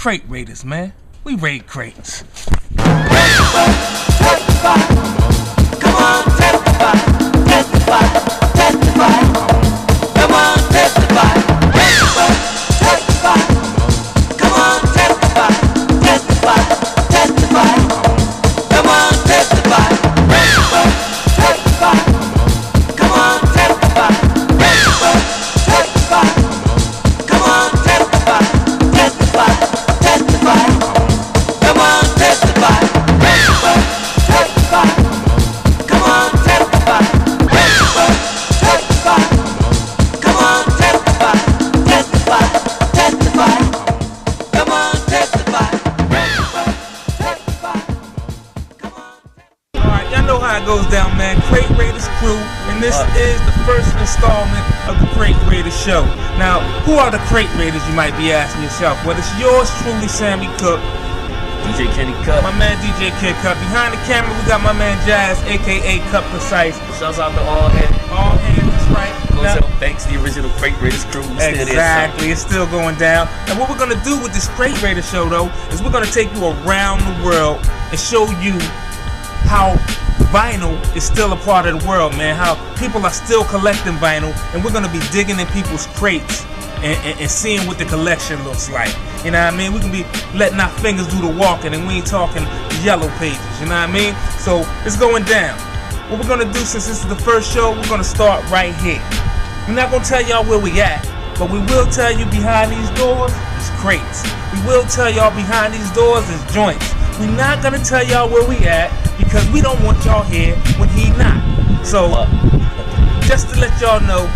Crate Raiderz, man. We raid crates. Testify, come on, testify, testify, testify, come on, testify, testify, testify, come on, testify, testify, testify, come on, testify, testify, testify, come on, testify, testify, testify, come on, testify, testify, testify, come on, testify, testify, testify, come on, testify, testify, testify, come on, testify, testify, testify, come on, testify, testify, come on. Alright, y'all know how it goes down, man. Crate Raiderz crew, and this is the first installment of the Crate Raiderz show. Now, who are the Crate Raiderz, you might be asking yourself? Well, it's yours truly, Sammy Cook. DJ Kenny Cup. My man DJ Kid Cup. Behind the camera, we got my man Jazz, aka Cup Precise. Shouts out to all hands. All hands, that's right. Goes Now- out thanks to the original Crate Raiderz crew. We still there, Exactly, it's still going down. And what we're gonna do with this Crate Raiderz show, though, is we're gonna take you around the world and show you how vinyl is still a part of the world, man. How people are still collecting vinyl, and we're gonna be digging in people's crates and seeing what the collection looks like. You know what I mean? We can be letting our fingers do the walking, and we ain't talking yellow pages. You know what I mean? So it's going down. What we're gonna do, since this is the first show, we're gonna start right here. We're not gonna tell y'all where we at, but we will tell you behind these doors is crates. We will tell y'all behind these doors is joints. We're not gonna tell y'all where we at because we don't want y'all here when he not. So just to let y'all know,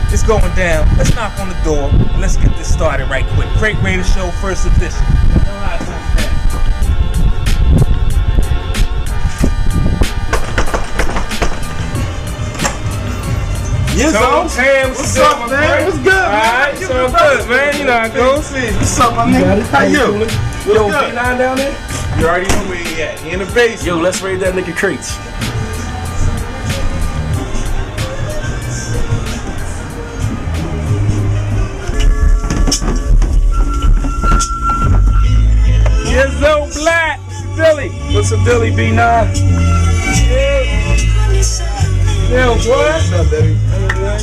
it's going down. Let's knock on the door and let's get this started right quick. Crate Raiderz show, first edition. You know how it goes down. Yes, What's up, man? What's good, man? Alright, so good, man. You know how it goes. What's up, my nigga? How you? Yo, good? B9 down there? You already know where he at. He in the basement. Yo, let's raid that nigga crates. Yizzo Black, Dilly. What's up, Dilly, B9? Yeah, what? What's up, baby? I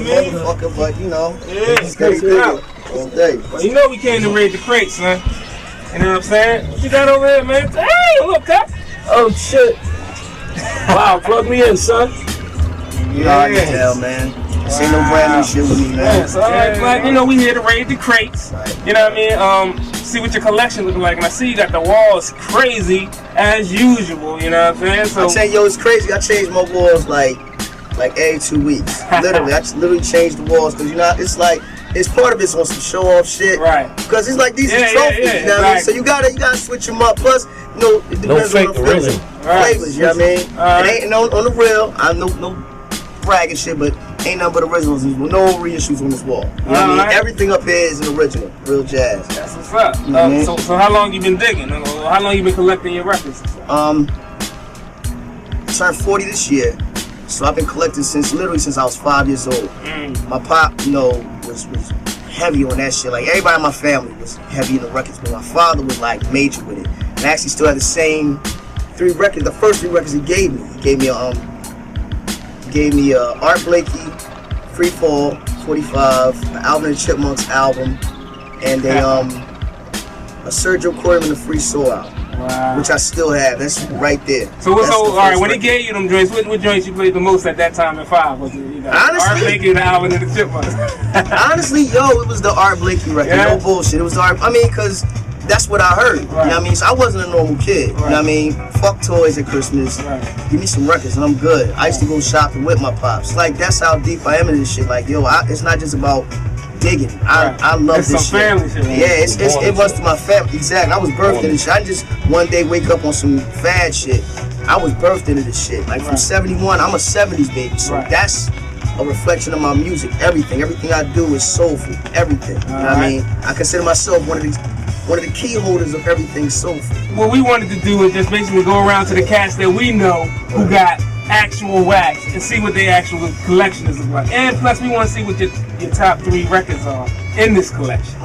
Motherfucker, but you know, Yeah, it's getting bigger all day. well, you know we came to raid the crates, son. You know what I'm saying? What you got over there, man? Hey, look, Cup. Oh, shit. Wow, plug me in, son. You know how you tell, man. This ain't no brand new shit with me, man. Yeah, so all right, Black, you know we here to raid the crates. You know what I mean? See what your collection looking like, and I see you got the walls crazy as usual. You know what I'm saying? So I tell you, yo, it's crazy. I change my walls like every 2 weeks. Literally, I just literally change the walls because you know it's like it's part of it's on some show off shit. Right. Because it's like these are Yeah, trophies. yeah, You know what I mean? right. So you gotta switch them up. Plus, you know, it depends on the flavor. flavors. You know what I mean? Right. It ain't on the real. I no bragging shit, but ain't nothing but originals. There's no reissues on this wall. You know what I mean? Alright. Everything up here is an original, real jazz. that's what's up. Mhm. So how long you been digging? How long you been collecting your records? Turned 40 this year, so I've been collecting since I was 5 years old. My pop, you know, was heavy on that shit. Like everybody in my family was heavy in the records, but my father was like major with it. And I actually still had the same 3 records. The first 3 records he gave me. He gave me Art Blakey, Free Fall, 45, the Alvin and the Chipmunks album, and a Sergio Corman and the Free Soul album. Wow. Which I still have. That's right there. So what's That's the all right? first When he record. gave you them joints, what joints you played the most at that time at 5? Was it Honestly- Art Blakey, the Alvin and the Chipmunks? Honestly, it was the Art Blakey record. Yeah. No bullshit. It was the Art. I mean, because that's what I heard. You know what I mean? So I wasn't a normal kid. You know what I mean? Fuck toys at Christmas. Right. Give me some records and I'm good. I used to go shopping with my pops. Like, that's how deep I am in this shit. Like, yo, it's not just about digging. I love It's this some shit. family shit. Yeah, it was to my family. Exactly. I was birthed into this shit. I just one day wake up on some fad shit. I was birthed into this shit. Like from 71, I'm a 70s baby. So that's a reflection of my music. Everything I do is soulful. Everything. You know what I mean? I consider myself one of the key holders of everything soulful. What we wanted to do is just basically go around to the cats that we know who got actual wax and see what their actual collection is like. And plus we want to see what your top 3 records are in this collection.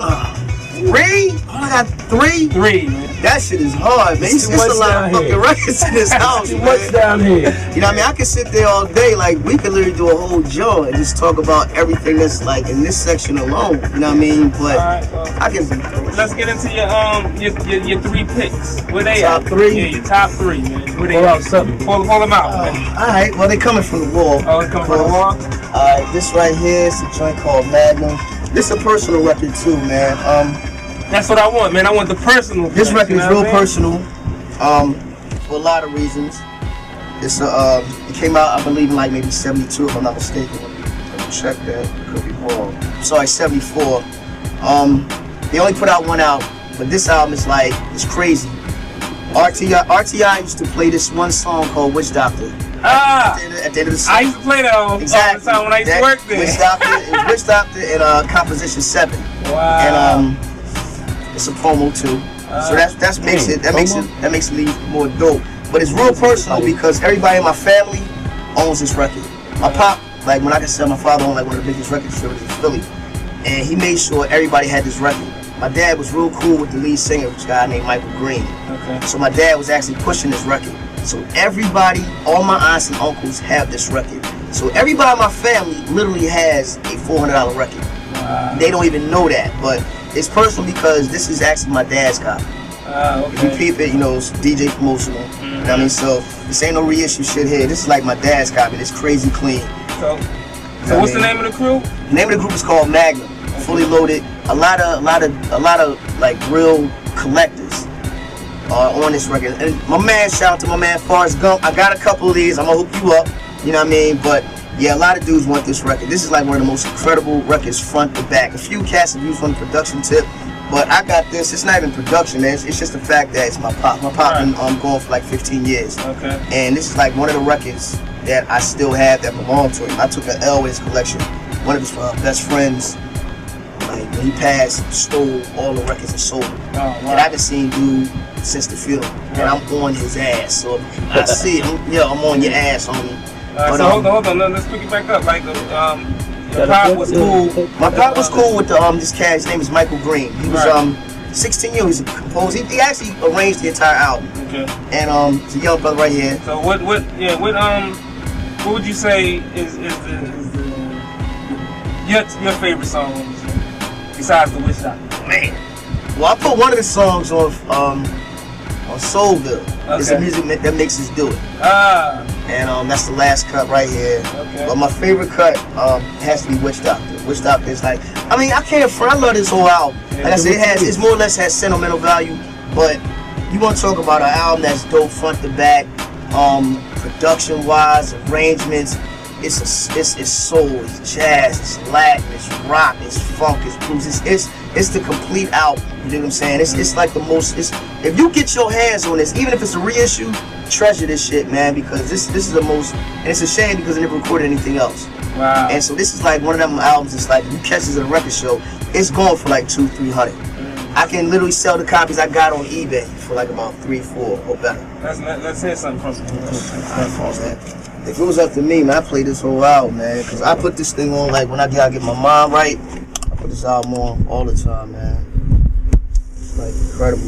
3? All I got 3? 3, man. That shit is hard, man. It's too a much lot down of fucking here. records in this house, Too much man. down here. You know what I mean? I could sit there all day, like we could literally do a whole show and just talk about everything that's like in this section alone. You know what I mean? But Alright, well, I can let's get into your 3 picks. Where they Top at? 3? Yeah, your top 3, man. Where they Pull out at? something. Pull them out, man. Alright, well they coming from the wall. Oh, it's coming from the wall? Alright, this right here is a joint called Magnum. This is a personal record too, man. That's what I want, man. I want the personal. This touch, record you is know real what I mean? personal, for a lot of reasons. It's it came out, I believe, in like maybe 72, if I'm not mistaken. Let me check that. Could be wrong. Sorry, 74. They only put out one album, but this album is like, it's crazy. RTI used to play this one song called Witch Doctor. Ah! At the end of the song. I used to play that all the time when I used to work there. Witch Doctor, it's Witch Doctor and Composition 7. Wow. And it's a promo too. So that makes it even more dope. But it's real personal because everybody in my family owns this record. My pop, like when I can say my father owned like one of the biggest record distributors in Philly. And he made sure everybody had this record. My dad was real cool with the lead singer, which is a guy named Michael Green. Okay. So my dad was actually pushing this record. So everybody, all my aunts and uncles have this record. So everybody in my family literally has a $400 record. Wow. They don't even know that, but it's personal because this is actually my dad's copy. If you Okay. peep it, you know, it's DJ promotional. You know what I mean? So this ain't no reissue shit here. This is like my dad's copy. It's crazy clean. So You know what's what the I name of the crew? The name of the group is called Magnum. Fully loaded. A lot of like real collectors are on this record. And my man, shout out to my man Forrest Gump. I got a couple of these. I'm gonna hook you up. You know what I mean? But yeah, a lot of dudes want this record. This is like one of the most incredible records front to back. A few cats have used on the production tip, but I got this. It's not even production, man. It's just the fact that it's my pop. My pop been going for like 15 years. Okay. And this is like one of the records that I still have that belong to him. I took an L with his collection. One of his best friends, like when he passed, stole all the records and sold them. Oh, wow. And I haven't seen dude since the funeral. And I'm on his ass. So if I see him, I'm on your ass, homie. But, So hold on. Let's pick it back up. Like your pop was cool. My pop was cool with this cat. His name is Michael Green. He was 16 years. He's a composer. He actually arranged the entire album. Okay. And it's a young brother right here. So what would you say is your favorite song besides the Witch Doctor? Man. Well, I put one of the songs on Soulville. It's a Okay. music that makes us do it. Ah. And that's the last cut right here. Okay. But my favorite cut has to be Witch Doctor. Witch Doctor is like, I mean, I can't front. I love this whole album. Yeah. Like I said, it's more or less has sentimental value. But you want to talk about an album that's dope front to back, production wise, arrangements. It's soul, it's jazz, it's Latin, it's rock, it's funk, it's blues. It's the complete album. You know what I'm saying? It's like the most. If you get your hands on this, even if it's a reissue, treasure this shit, man, because this is the most. And it's a shame because they never recorded anything else. Wow. And so this is like one of them albums. It's like if you catch this at a record show, it's going for like $200-300. I can literally sell the copies I got on eBay for like about $3-4 or better. Let's hear something from you. If it was up to me, man, I play this whole album, man, because I put this thing on like when I gotta get my mind right. I put this album on all the time, man. It's like incredible.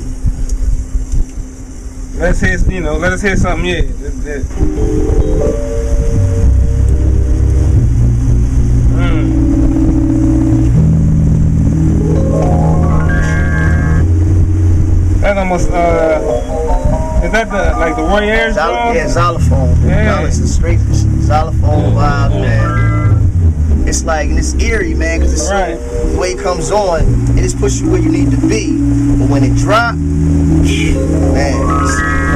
Let's hear something. Yeah. That's almost is that the Roy Ayers drum? Yeah, xylophone. Yeah. It's a straight xylophone vibe, man. It's like, and it's eerie, man, because it's Right. the way it comes on, it just puts you where you need to be. But when it drop, man,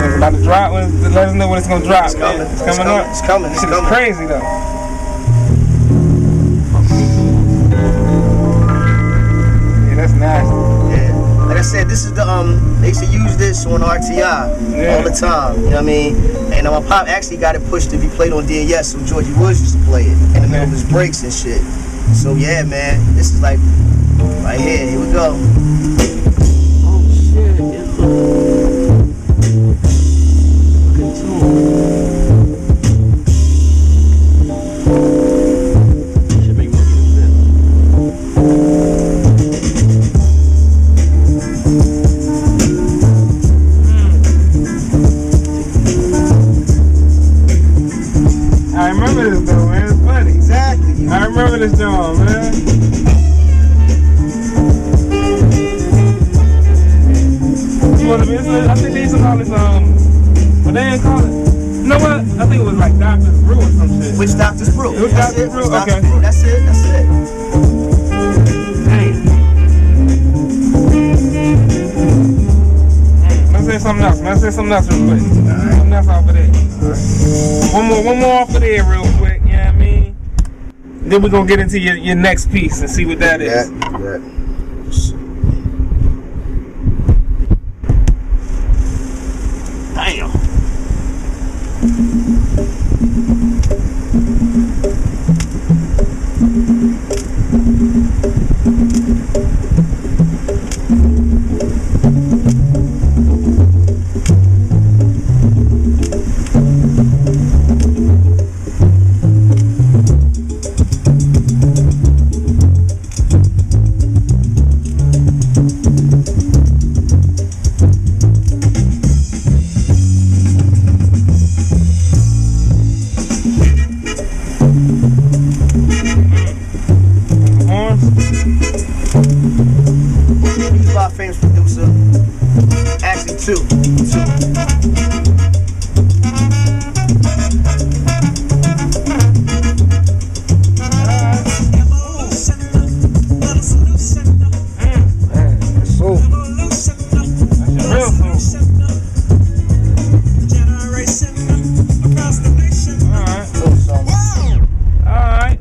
It's about to drop. Let us know when it's gonna drop. It's coming. Man. It's It's coming coming. up. It's coming. This It's shit is coming. crazy though. Yeah, that's nasty. yeah. Like I said, this is the they used to use this on RTI all the time. You know what I mean? And my pop actually got it pushed to be played on DNS, so Georgie Woods used to play it in the middle of his breaks and shit. So yeah, man, this is like right here. Here we go. Oh shit, good tune. Should make me get jamming this joint, man. I think they used to call this, what they didn't call it? You know what? I think it was like Doctor's Brew or some shit. Which Doctor's Brew? It was Doctor's Brew? Okay. That's it. Dang. Let's say something else. Let's say something else real quick. Something else off of there. One more off of there real quick. You know what I mean? Then we're gonna get into your next piece and see what that is. Yeah. Damn. He's our famous producer. Actually, two.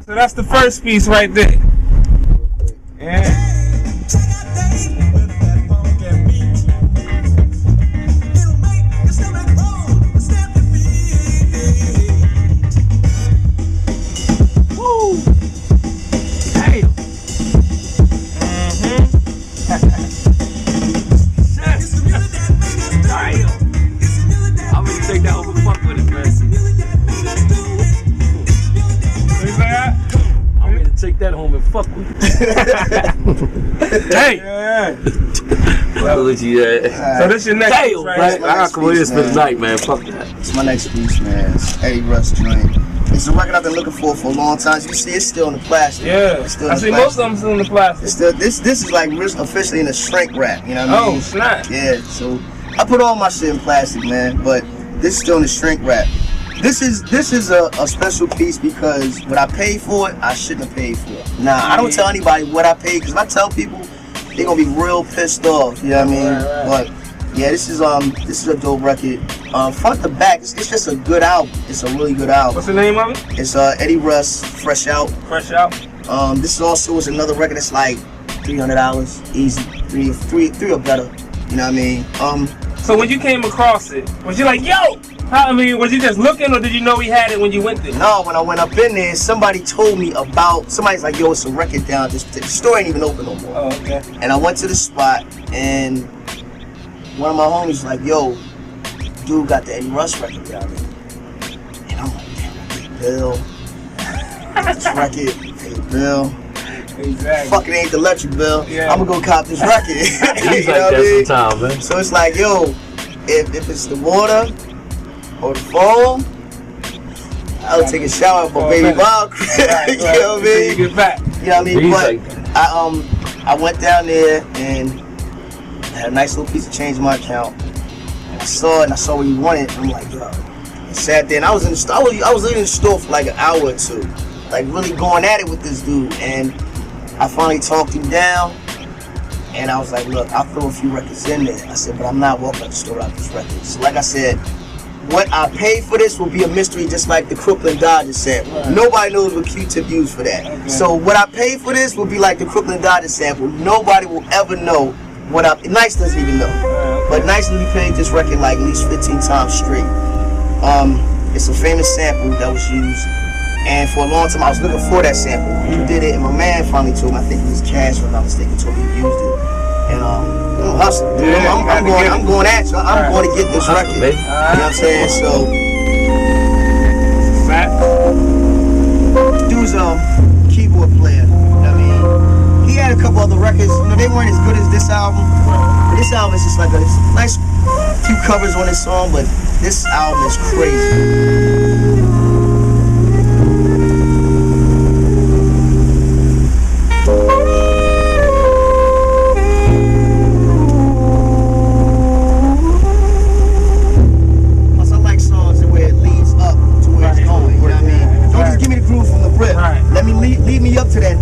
So that's the first piece right there. Yeah. Woo. Damn. Damn. I'm gonna take that over. Fuck with it, man. I'm gonna take that home and fuck with it. Hey! So this your next piece, right? I come over here for the night, man. Fuck that. It's my next piece, man. It's Eddie Russ joint. It's a record I've been looking for a long time. As you see, it's still in the plastic. Yeah. It's still I in see the most of plastic. them still in the plastic. It's still, this is like officially in a shrink wrap, you know what I mean? Oh, snap. Yeah, so I put all my shit in plastic, man, but this is still in the shrink wrap. This is a special piece because what I paid for it, I shouldn't have paid for it. Nah, I don't tell anybody what I paid, because if I tell people, they're gonna be real pissed off, you know what I mean? Right. But yeah, this is a dope record. Front to back, it's just a good album. It's a really good album. What's the name of it? It's Eddie Russ, Fresh Out. Fresh Out. This also is another record that's like $300 easy, three or better. You know what I mean? So when you came across it, was you like, yo? Was you just looking, or did you know he had it when you went there? No, when I went up in there, somebody told me about. Somebody's like, yo, it's a record down. The store ain't even open no more. Oh, okay. And I went to the spot, and one of my homies was like, yo, dude got the Eddie Russ record down there. And I'm like, damn, I paid Bill. This record, paid Bill. Exactly. Fuck, it ain't the electric bill. Yeah. I'm gonna go cop this record. He's You like know what I that mean? sometimes, man. So it's like, yo, if it's the water or the phone, I'll take a shower at my baby mom. You know what I mean? You get back. You know what I mean? He's But like that. I went down there and had a nice little piece of change in my account. And I saw it and I saw what he wanted. And I'm like, yo. I sat there and I was in the store. I was in the store for like an hour or two, like really going at it with this dude. And I finally talked him down. And I was like, look, I'll throw a few records in there. I said, but I'm not walking out the store without this record. So like I said, what I paid for this will be a mystery, just like the Crooklyn Dodgers sample. Right. Nobody knows what Q-Tip used for that. Okay. So what I paid for this will be like the Crooklyn Dodgers sample. Nobody will ever know what I. Nice doesn't even know. But Nice literally played this record like at least 15 times straight. It's a famous sample that was used. And for a long time, I was looking for that sample. He did it, and my man finally told me, I think it was Cash, if I'm not mistaken, told me he used it. And I'm hustling, dude. Yeah, I'm going at you. I'm going to get this record. You know what I'm saying? So, Fat. dude's a keyboard player. You know what I mean? He had a couple other records. You know, they weren't as good as this album. But this album is just like a nice few covers on this song, but this album is crazy.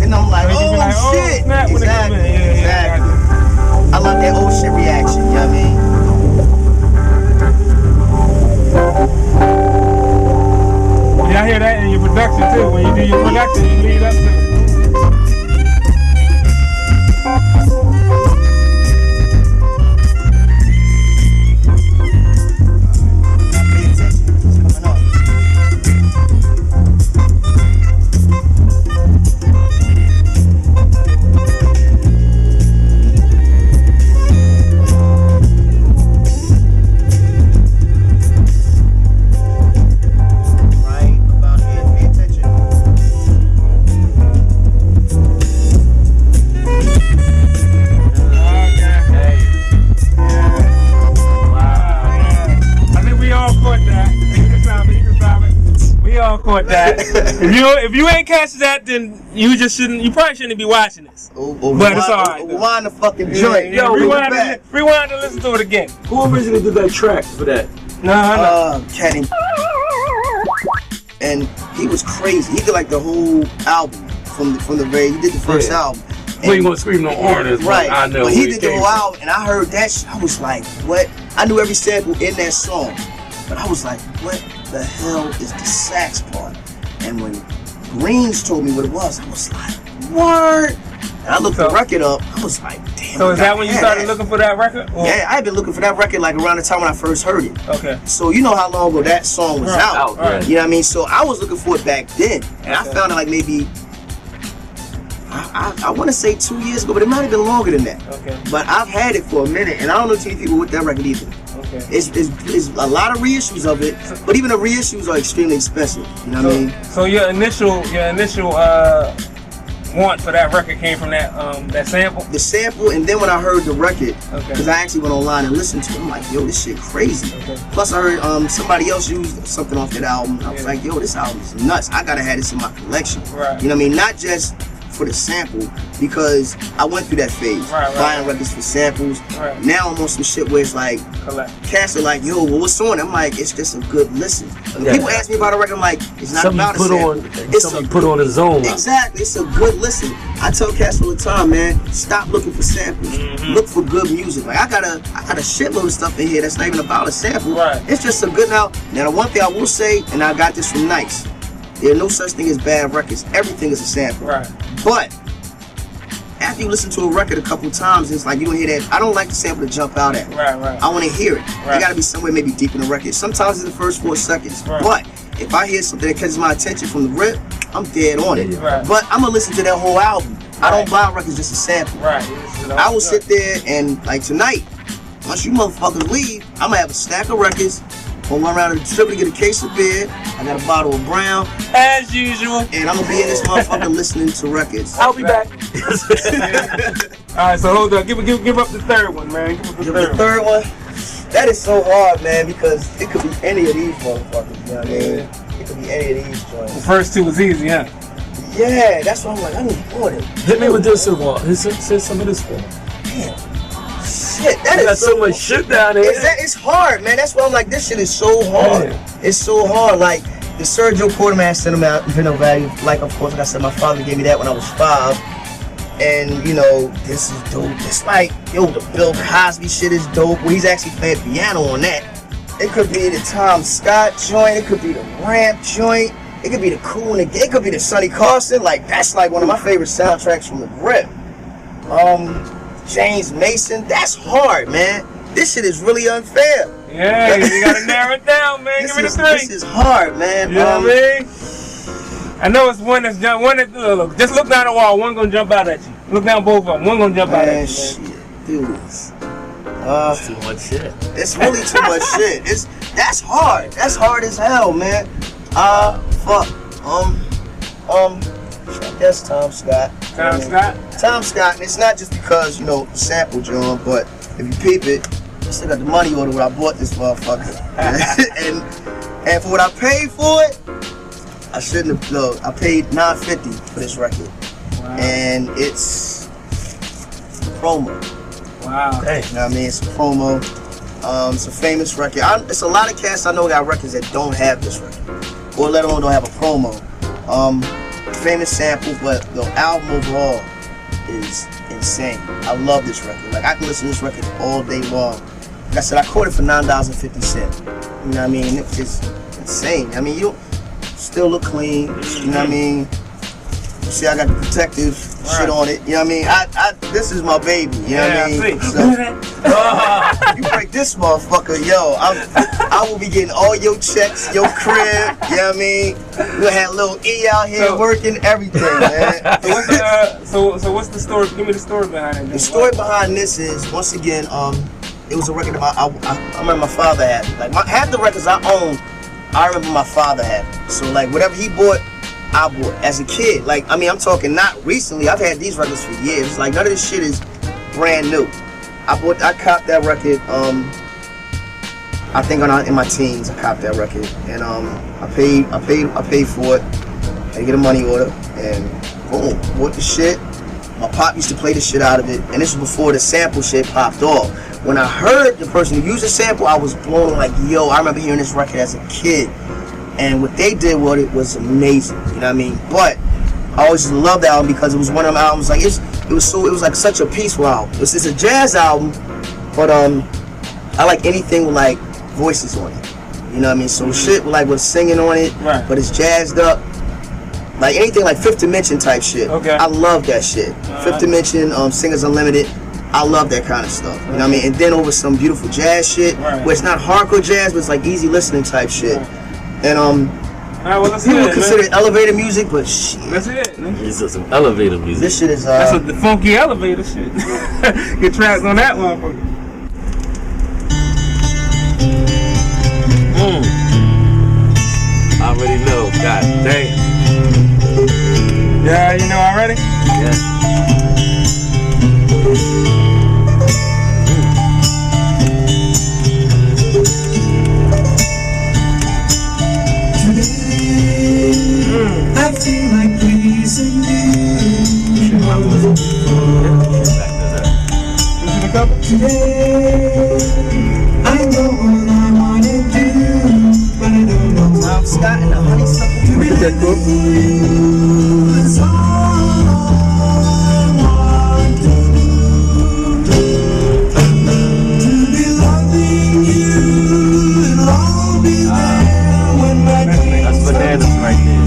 then I'm like, And you be like, oh, shit. snap when it come in. Yeah, Exactly. I love that old shit reaction, you know what I mean? Yeah, I hear that in your production too. When you do your production, you lead up to it. Pay attention. It's coming up. Right about here. Pay attention. I think we all caught that. You can stop it. We all caught that. If you ain't catch that, then you probably shouldn't be watching this. But it's alright. Rewind the fucking joint. Yeah, Bring it back. rewind and listen to it again. Who originally did that track for that? No. Kenny. And he was crazy. He did like the whole album from the very. He did the first album. We ain't gonna scream no orange, Right. I know. But he where did the came whole from. album, and I heard that shit. I was like, what? I knew every sample in that song, but I was like, what the hell is the sax part? And when Greens told me what it was, I was like, what? And I looked the record up. I was like, damn. So is that when you started looking for that record? Or? Yeah, I had been looking for that record like around the time when I first heard it. Okay. So you know how long ago that song was out. Right. You know what I mean? So I was looking for it back then. And I found it like maybe, I want to say 2 years ago, but it might have been longer than that. Okay. But I've had it for a minute, and I don't know too many people with that record either. Okay. It's a lot of reissues of it, but even the reissues are extremely expensive. You know what I mean? So your initial want for that record came from that sample? The sample, and then when I heard the record, Okay. because I actually went online and listened to it, I'm like, yo, this shit crazy. Okay. Plus I heard somebody else used something off that album. I was Yeah. like, yo, this album is nuts. I gotta have this in my collection. Right. You know what I mean? Not just for the sample, because I went through that phase. Right, buying records for samples. Right. Now I'm on some shit where it's like, Collect. cats are like, yo, well, what's on it? I'm like, it's just a good listen. When Yeah. people ask me about a record, I'm like, it's not Something about you a put sample. on, It's something a you put on his own. Exactly, it's a good listen. I tell cats all the time, man, stop looking for samples. Look for good music. Like I got a shitload of stuff in here that's not even about a sample. Right. It's just a good now. Now the one thing I will say, and I got this from Nice, there's no such thing as bad records. Everything is a sample. Right. But after you listen to a record a couple times, it's like you don't hear that. I don't like the sample to jump out at me. Right. Right. I want to hear it. Right. It got to be somewhere maybe deep in the record. Sometimes it's the first 4 seconds. Right. But if I hear something that catches my attention from the rip, I'm dead on it. Right. But I'm gonna listen to that whole album. I Right. don't buy records just a sample. Right. I will sit there and like tonight, once you motherfuckers leave, I'm gonna have a stack of records. Gonna run around to the distributor, get a case of beer. I got a bottle of Brown, As usual. and I'm gonna be in this motherfucker listening to records. I'll be back. All right. So hold on. Give up the third one, man. Give up the The third one. third one, that is so hard, man, because it could be any of these motherfuckers. You know what I mean? It could be any of these The joints. first two was easy, huh? Yeah, that's what I'm like. I need more than Hit me with this one. Say some of this one. damn. Shit, that I got is so much shit down there. It's hard, man. That's why I'm like, this shit is so hard. Yeah. It's so hard. Like the Sergio Quartermass sentimental value. Like, of course, like I said, my father gave me that when I was 5. And you know, this is dope. It's like, yo, the Bill Cosby shit is dope. Well, he's actually playing piano on that. It could be the Tom Scott joint. It could be the Ramp joint. It could be the Cool and the It could be the Sonny Carson. Like that's like one of my favorite soundtracks from the grip. James Mason. That's hard, man. This shit is really unfair. Yeah, you gotta narrow it down, man. Give me the three. This is hard, man. You know what I mean? I know it's one that's look. Just look down the wall. One gonna jump out at you. Look down both of them. One gonna jump out Man, at you. shit, dude. Too much shit. It's really too much shit. That's hard. That's hard as hell, man. Fuck. That's Tom Scott. Tom Scott. Tom Scott, and it's not just because, you know, sample John, but if you peep it, I still got the money order where I bought this motherfucker. and for what I paid for it, I shouldn't have. No, I paid $9.50 for this record. Wow. And it's promo. Wow. Hey. You know what I mean? It's a promo. It's a famous record. It's a lot of cats I know got records that don't have this record, or let alone don't have a promo. famous sample, but the album overall is insane. I love this record. Like, I can listen to this record all day long. Like I said, I caught it for $9.50. You know what I mean? It's just insane. I mean, you still look clean. You know what I mean? See, I got the protective shit on it. You know what I mean? This is my baby. You know what I mean? So, you break this motherfucker, yo, I will be getting all your checks, your crib. You know what I mean? We'll have little E out here working everything, man. So what's the story? Give me the story behind it. The story behind this is, once again, it was a record that I remember my father had. Like, half the records I own, I remember my father had. So, like, whatever he bought, I bought as a kid. Like, I mean, I'm talking not recently. I've had these records for years. Like, none of this shit is brand new. I copped that record. I think in my teens, I copped that record, and I paid for it. I had to get a money order, and boom, bought the shit. My pop used to play the shit out of it, and this was before the sample shit popped off. When I heard the person who used the sample, I was blown. Like, yo, I remember hearing this record as a kid. And what they did with it was amazing, you know what I mean? But I always loved that album because it was one of them albums, like, it was like such a peaceful album. It's a jazz album, but I like anything with like voices on it, you know what I mean? So shit with singing on it, right, but it's jazzed up. Like anything like Fifth Dimension type shit. Okay. I love that shit. Fifth Dimension, Singers Unlimited. I love that kind of stuff, you know what I mean? And then over some beautiful jazz shit, where it's not hardcore jazz, but it's like easy listening type shit. And well, let's people would consider it elevator music, but shit. That's it, man. This is some elevator music. This shit is that's the funky elevator shit. Get trapped on that motherfucker. I already know. God damn. Yeah, you know already? Yeah. I feel like pleasing you. Today, I know what I wanna do, but I don't know what Scott and the honeysuckle. is all I want to do. To be loving you, and I'll be there when my days That's bananas right there.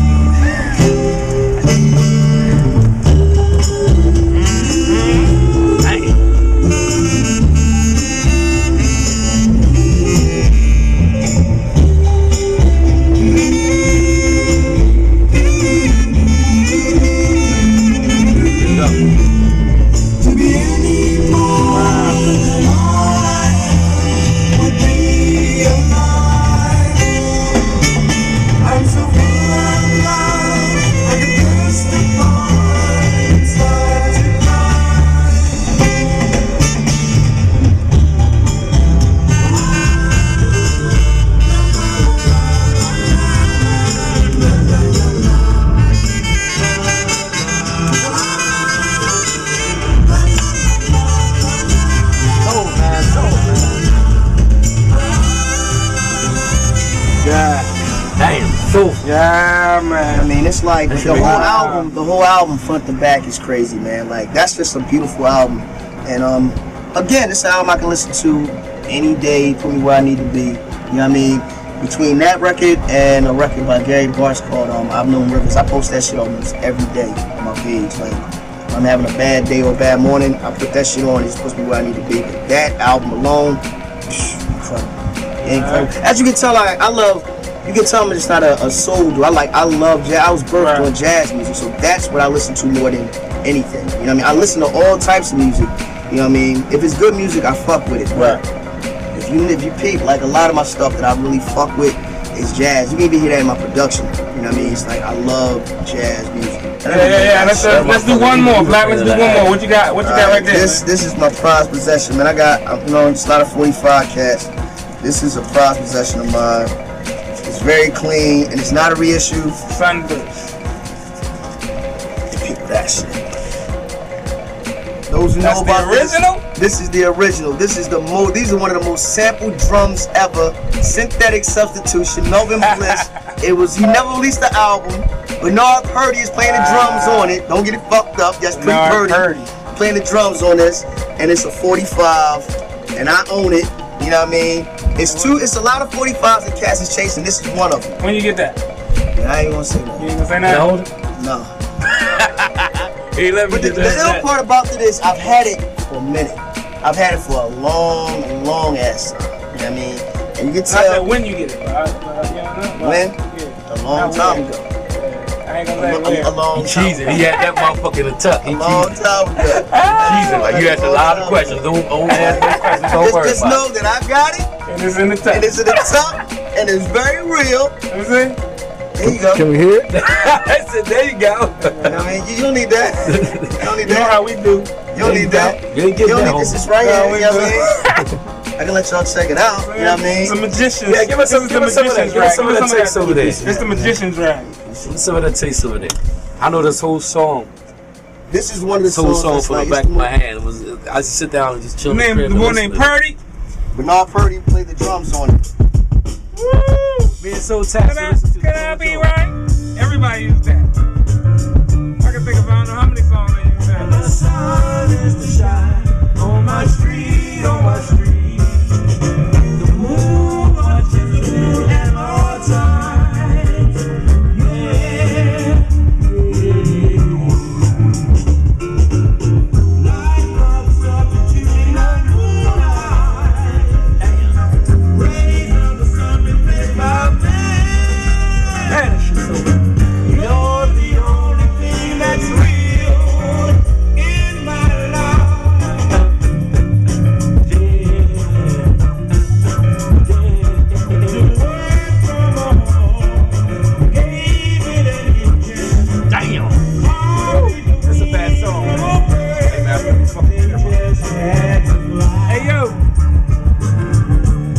Yeah, man. I mean, it's like the whole album front to back is crazy, man. Like, that's just a beautiful album. And again, this album I can listen to any day, put me where I need to be. You know what I mean? Between that record and a record by Gary Bartz called I've Known Rivers, I post that shit almost every day on my page. Like, if I'm having a bad day or a bad morning, I put that shit on, it just puts me where I need to be. But that album alone, incredible. Incredible. As you can tell, you can tell I'm just not a soul dude. I love jazz. I was birthed on jazz music, so that's what I listen to more than anything. You know what I mean? I listen to all types of music. You know what I mean? If it's good music, I fuck with it. But if you peep, like a lot of my stuff that I really fuck with is jazz. You can even hear that in my production. You know what I mean? It's like I love jazz music. Yeah. Let's do one more, Black. Let's do one more. What you got? What you got right there? This is my prized possession, man. I got it's not a 45 cats. This is a prized possession of mine. It's very clean and it's not a reissue. Sunburst. Pick that shit. Those who know about the original? This is the original. These are one of the most sampled drums ever. Synthetic substitution. Melvin Bliss. He never released the album, Bernard Purdy is playing the drums on it. Don't get it fucked up. That's Bernard Purdy playing the drums on this, and it's a 45, and I own it. You know what I mean? It's a lot of 45s that Cass is chasing. This is one of them. When you get that? And I ain't gonna say that. You ain't gonna say that? No. Hey, let me But the ill part about it is I've had it for a minute. I've had it for a long ass time. You know what I mean? And you can I tell said when you get it. when? Yeah. A long time ago. I ain't gonna say when. A long time cheesing. He had that motherfucker in the tuck. He A long cheesing. time ago. Cheesing. Like you asked a lot of questions. Don't ask those questions. Don't worry Just about know that I got it, And it's in the top. and it's in the top, and it's very real. You see? There you go. Can we hear it? I said, there you go. You know what I mean? You don't need that. You don't need You know that. how we do. You don't need that. You ain't You getting don't that need this. home. It's right here. No, You we know what I mean? I can let y'all check it out. You know what I mean? It's the magicians. Yeah, give us some of that. Give us some of that taste over there. It's the magician's rag. Give us some of that taste over there. I know this whole song. This is one of the This whole songs song that's from like, the back of my hand. I just sit down and just chill. The boy named Purdy. Bernard Purdy played the drums on it. Woo! Being so taxed. Could I be right? Everybody use that. I can think of I don't know how many songs they use that. The sun is to shine on my street, on my street. The moon watches the moon at all times. Yeah, light bulbs up to in the moonlight. Rays of the sun reflect my face. Man, that shit's so good. You're the only thing that's real in my life. Damn. That's a bad song. Hey yo,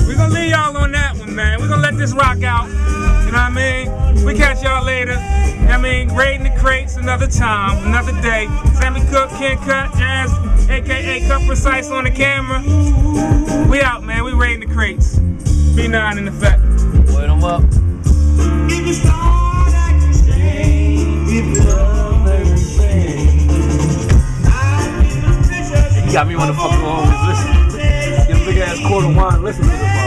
we gonna leave y'all on that one, man. We gonna let this rock out. You know what I mean? We catch y'all later. You know what I mean? Raiding the crates another time, another day. Sammy Cook, Ken Cut, Jazz, aka Cut Precise on the camera. We out, man. We raiding the crates. B9 in effect. Wait them up. If you start acting strange, if you love everything, You got me on the fucking home. Listen. Get a big ass quart of wine. Listen to this.